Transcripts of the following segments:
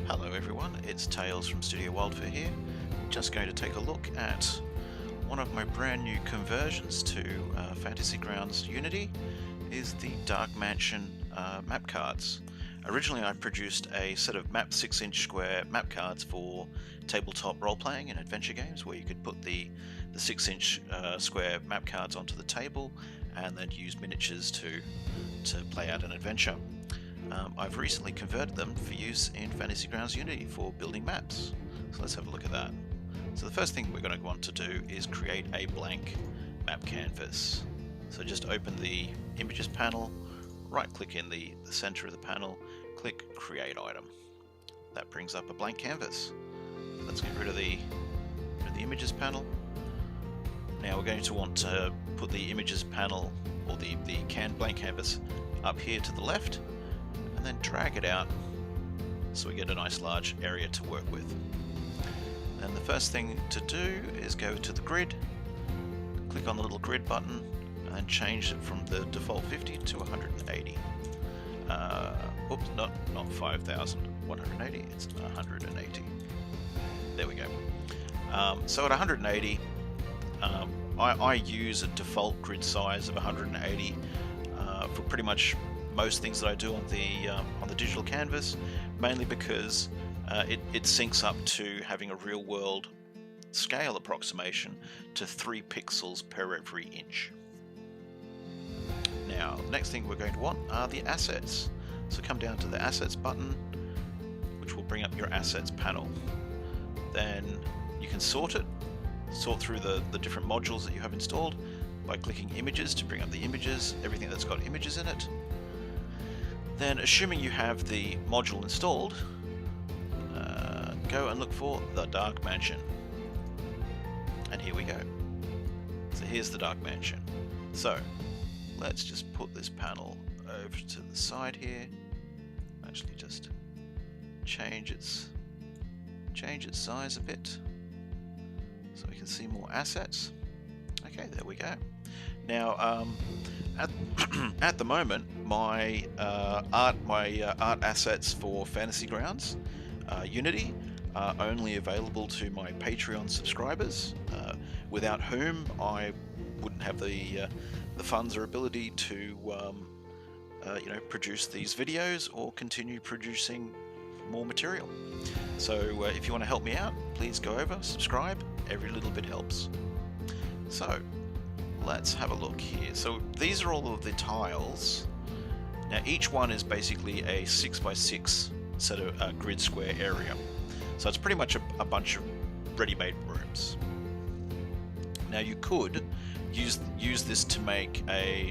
Hello everyone, it's Tales from Studio Wildfire here. Just going to take a look at one of my brand new conversions to Fantasy Grounds Unity is the Dark Mansion map cards. Originally I produced a set of 6-inch square map cards for tabletop role-playing and adventure games where you could put the 6-inch square map cards onto the table and then use miniatures to play out an adventure. I've recently converted them for use in Fantasy Grounds Unity for building maps. So let's have a look at that. So the first thing we're going to want to do is create a blank map canvas. So just open the Images panel, right click in the center of the panel, click Create Item. That brings up a blank canvas. Let's get rid of the Images panel. Now we're going to want to put the Images panel, or the blank canvas, up here to the left, and then drag it out so we get a nice large area to work with. And the first thing to do is go to the grid, click on the little grid button, and change it from the default 50 to 180. Oops, not 5,000, 180, it's 180. There we go. So at 180, I use a default grid size of 180 for pretty much most things that I do on the digital canvas, mainly because it syncs up to having a real world scale approximation to 3 pixels per every inch. Now, the next thing we're going to want are the assets. So come down to the assets button, which will bring up your assets panel. Then you can sort through the different modules that you have installed by clicking images to bring up the images, everything that's got images in it. Then, assuming you have the module installed, go and look for the Dark Mansion. And here we go. So here's the Dark Mansion. So let's just put this panel over to the side here. Actually, just change its size a bit so we can see more assets. Okay, there we go. Now, at the moment, my art assets for Fantasy Grounds Unity are only available to my Patreon subscribers, without whom I wouldn't have the funds or ability to produce these videos or continue producing more material. So if you want to help me out, please go over, subscribe. Every little bit helps. So let's have a look here. So these are all of the tiles. Now each one is basically a 6x6 set of grid square area. So it's pretty much a bunch of ready-made rooms. Now you could use this to make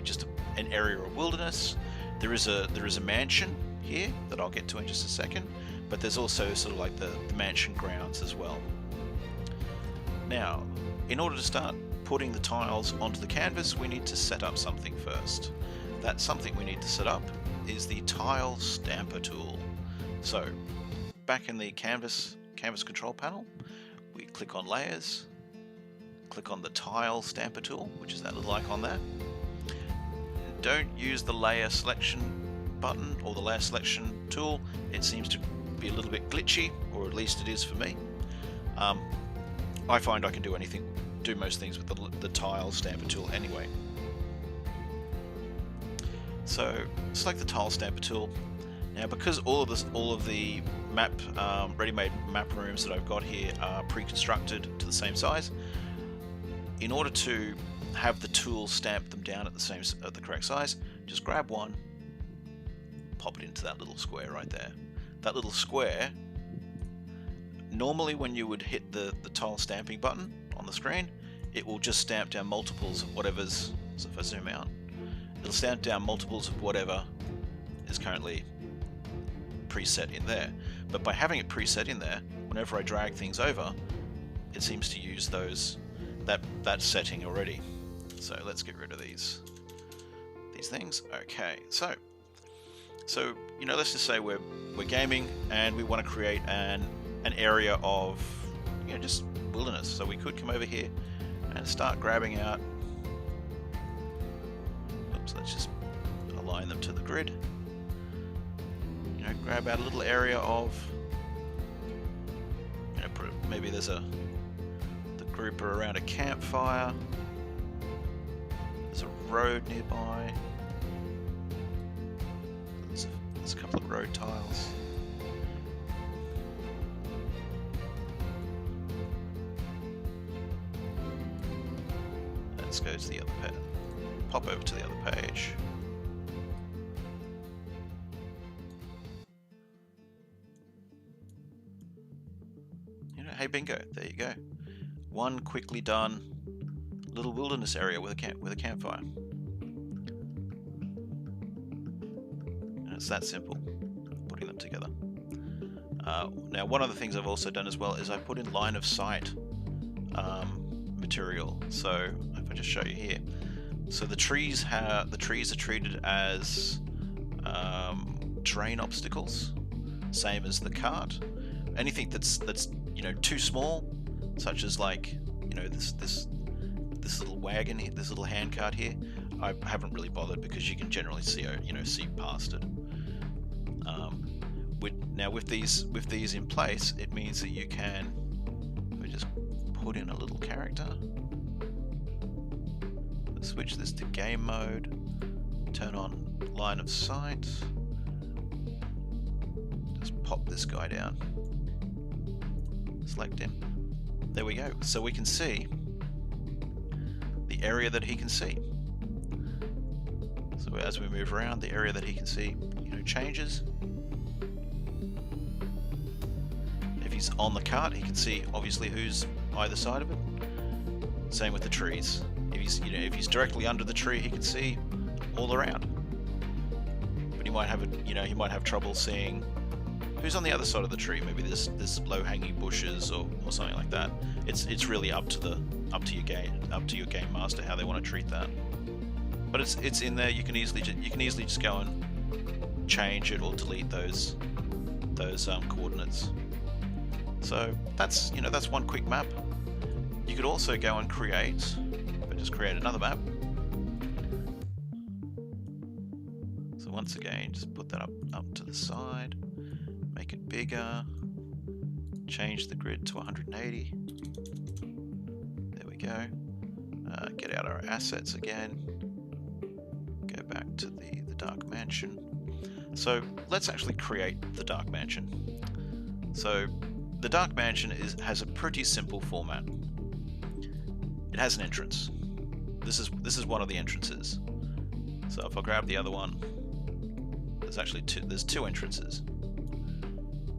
just an area of wilderness. There is a mansion here that I'll get to in just a second, but there's also sort of like the mansion grounds as well. Now, in order to start putting the tiles onto the canvas, we need to set up something first. That something we need to set up is the tile stamper tool. So back in the canvas control panel, we click on layers, click on the tile stamper tool, which is that little icon there. Don't use the layer selection button or the layer selection tool. It seems to be a little bit glitchy, or at least it is for me. I find I can do most things with the tile stamper tool anyway. So select the tile stamper tool. Now, because all of the ready-made map rooms that I've got here are pre-constructed to the same size, in order to have the tool stamp them down at the correct size, just grab one, pop it into that little square right there. That little square, normally when you would hit the tile stamping button on the screen, it will just stamp down multiples of whatever's, so if I zoom out, it'll stamp down multiples of whatever is currently preset in there. But by having it preset in there, whenever I drag things over, it seems to use that setting already. So let's get rid of these things. Okay, so let's just say we're gaming and we want to create an area of just wilderness. So we could come over here and start grabbing out. Oops, let's just align them to the grid. Grab out a little area of maybe there's the group are around a campfire. There's a road nearby. There's a couple of road tiles. Let's go to the other page. Pop over to the other page. Hey, bingo! There you go. One quickly done little wilderness area with a campfire. And it's that simple, putting them together. Now, one of the things I've also done as well is I put in line of sight material. So if I just show you here, so the trees are treated as terrain obstacles, same as the cart. Anything that's too small, such as like this little wagon here, this little handcart here, I haven't really bothered because you can generally see past it. Now with these in place, it means that you can just put in a little character. Switch this to game mode. Turn on line of sight. Just pop this guy down. Select him. There we go. So we can see the area that he can see. So as we move around, the area that he can see, changes. If he's on the cart, he can see obviously who's either side of it. Same with the trees. If he's directly under the tree, he can see all around. But he might have trouble seeing who's on the other side of the tree. Maybe there's low-hanging bushes or something like that. It's really up to your game master how they want to treat that. But it's in there. You can easily just go and change it or delete those coordinates. So that's one quick map. You could also go and create another map. So once again, just put that up to the side, make it bigger, change the grid to 180. There we go. Get out our assets again. Go back to the Dark Mansion. So let's actually create the Dark Mansion. So the Dark Mansion has a pretty simple format. It has an entrance. This is one of the entrances. So if I grab the other one, there's two entrances.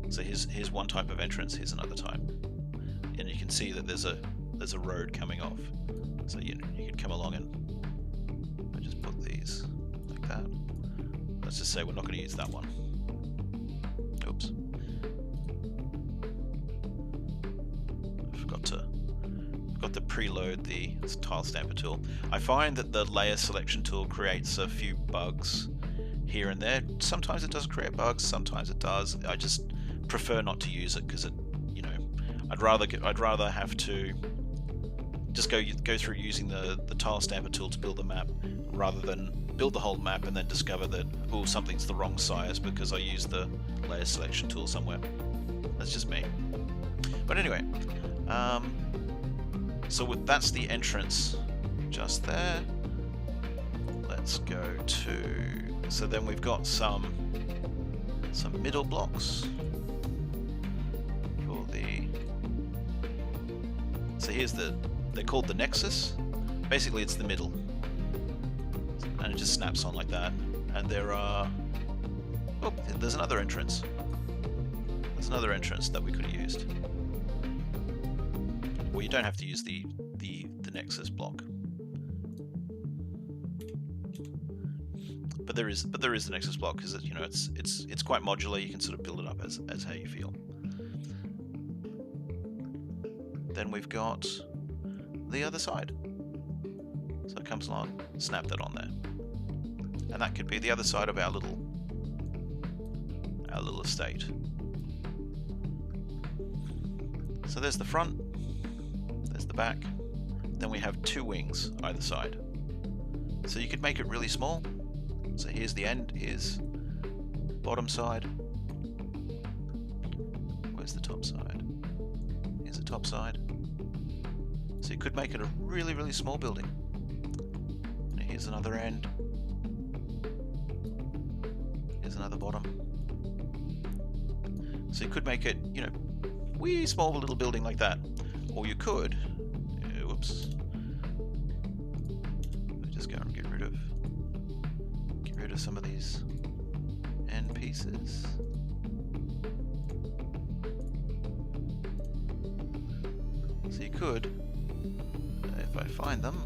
So here's one type of entrance, here's another type. And you can see that there's a road coming off. So you could come along and just put these like that. Let's just say we're not going to use that one. Oops. I forgot to preload the tile stamper tool. I find that the layer selection tool creates a few bugs here and there. Sometimes it doesn't create bugs, sometimes it does. I just prefer not to use it because I'd rather have to just go through using the tile stamper tool to build the map rather than build the whole map and then discover that something's the wrong size because I used the layer selection tool somewhere. That's just me. But anyway, that's the entrance just there. Let's go to, so then we've got some middle blocks for so here's they're called the Nexus. Basically it's the middle. And it just snaps on like that. And there's another entrance. There's another entrance that we could have used. Well, you don't have to use the Nexus block. But there is the Nexus block because it's quite modular. You can sort of build it up as how you feel. Then we've got the other side. So it comes along, snap that on there. And that could be the other side of our little estate. So there's the front, there's the back, then we have two wings either side. So you could make it really small. So here's the end, here's bottom side. Where's the top side? Here's the top side. So you could make it a really, really small building. And here's another end. Here's another bottom. So you could make it, you know, wee small little building like that. Or you could, whoops. Let me just go and get rid of some of these end pieces. So you could, if I find them,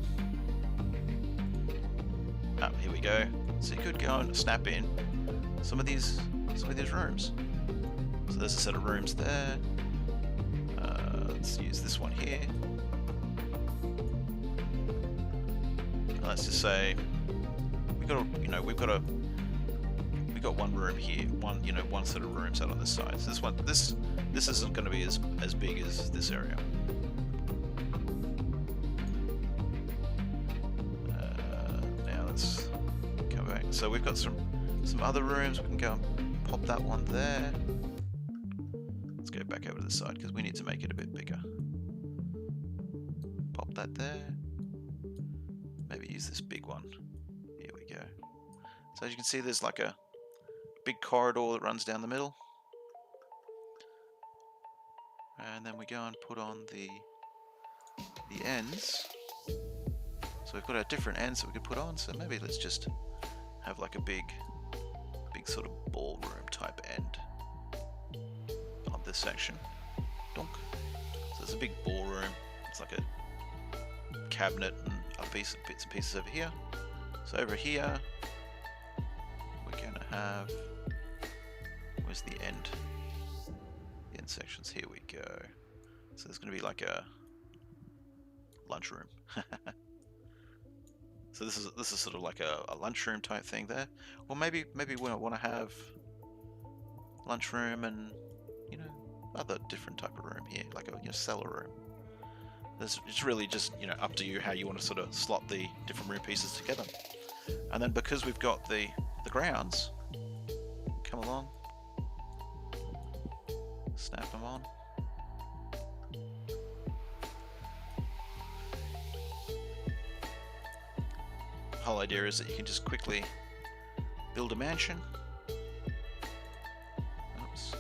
here we go. So you could go and snap in some of these rooms. So there's a set of rooms there. Let's use this one here. And let's just say we've got one room here, one set of rooms out on this side. So this isn't going to be as big as this area. Now let's come back. So we've got some other rooms. We can go and pop that one there. Let's go back over to the side because we need to make it a bit bigger. Pop that there. Maybe use this big one. Here we go. So as you can see, there's like a big corridor that runs down the middle. And then we go and put on the ends. So we've got our different ends that we could put on. So maybe let's just have like a big sort of ballroom type end on this section. Donk. So there's a big ballroom. It's like a cabinet and other bits and pieces over here. So over here we're going to have, where's the end? The end sections. Here we go. So there's going to be like a lunchroom. So this is sort of like a lunchroom type thing there. Or maybe we want to have lunchroom and, you know, other different type of room here, like a cellar room. It's really just, you know, up to you how you want to sort of slot the different room pieces together. And then because we've got the grounds, come along, snap them on. The whole idea is that you can just quickly build a mansion. Oops.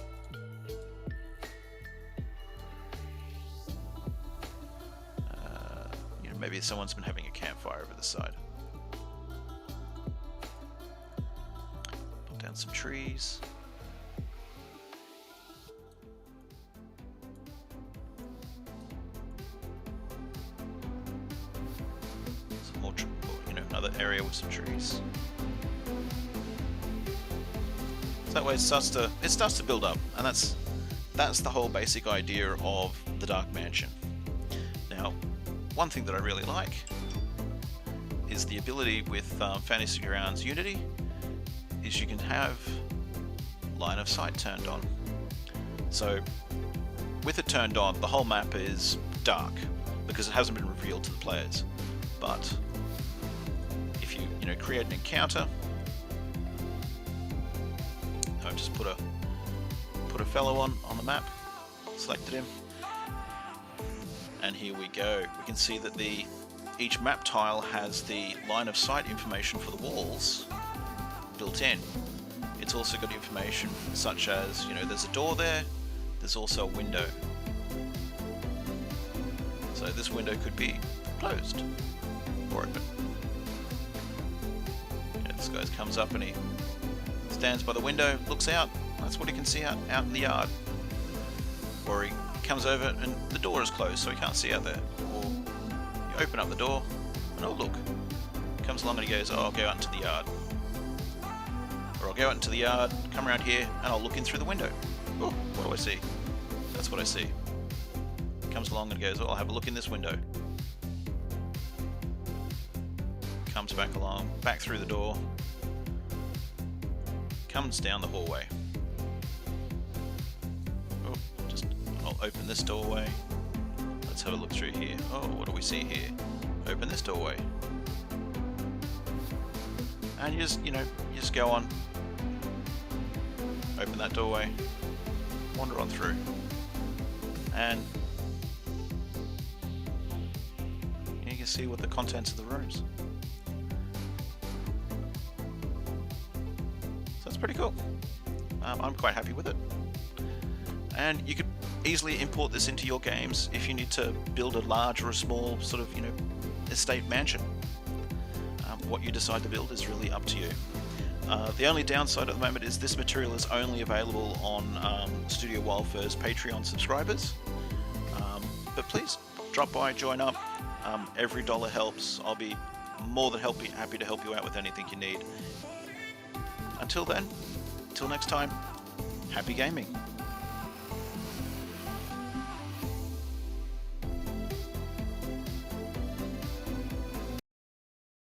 You know, maybe someone's been having a campfire over the side. Put down some trees. Some more, you know, another area with some trees. So that way it starts to build up, and that's the whole basic idea of the Dark Mansion. Now, one thing that I really like is the ability with Fantasy Grounds Unity is you can have line of sight turned on. So with it turned on, the whole map is dark because it hasn't been revealed to the players. But if you create an encounter, I've just put a fellow on the map, selected him, and here we go. We can see that each map tile has the line of sight information for the walls built in. It's also got information such as, you know, there's a door there, there's also a window. So this window could be closed or open. You know, this guy comes up and he stands by the window, looks out, that's what he can see out in the yard. Or he comes over and the door is closed so he can't see out there. Or you open up the door and oh look, he comes along and he goes, oh, I'll go out into the yard. Or I'll go out into the yard, come around here, and I'll look in through the window. Oh, what do I see? That's what I see. Comes along and goes, oh, I'll have a look in this window. Comes back along, back through the door. Comes down the hallway. Oh, I'll open this doorway. Let's have a look through here. Oh, what do we see here? Open this doorway. And you just go on. Open that doorway, wander on through, and see what the contents of the rooms. So that's pretty cool. I'm quite happy with it. And you could easily import this into your games if you need to build a large or a small sort of, estate mansion. What you decide to build is really up to you. The only downside at the moment is this material is only available on Studio Wildfur's Patreon subscribers. But please drop by, join up. Every dollar helps. I'll be more than happy to help you out with anything you need. Until then, till next time, happy gaming.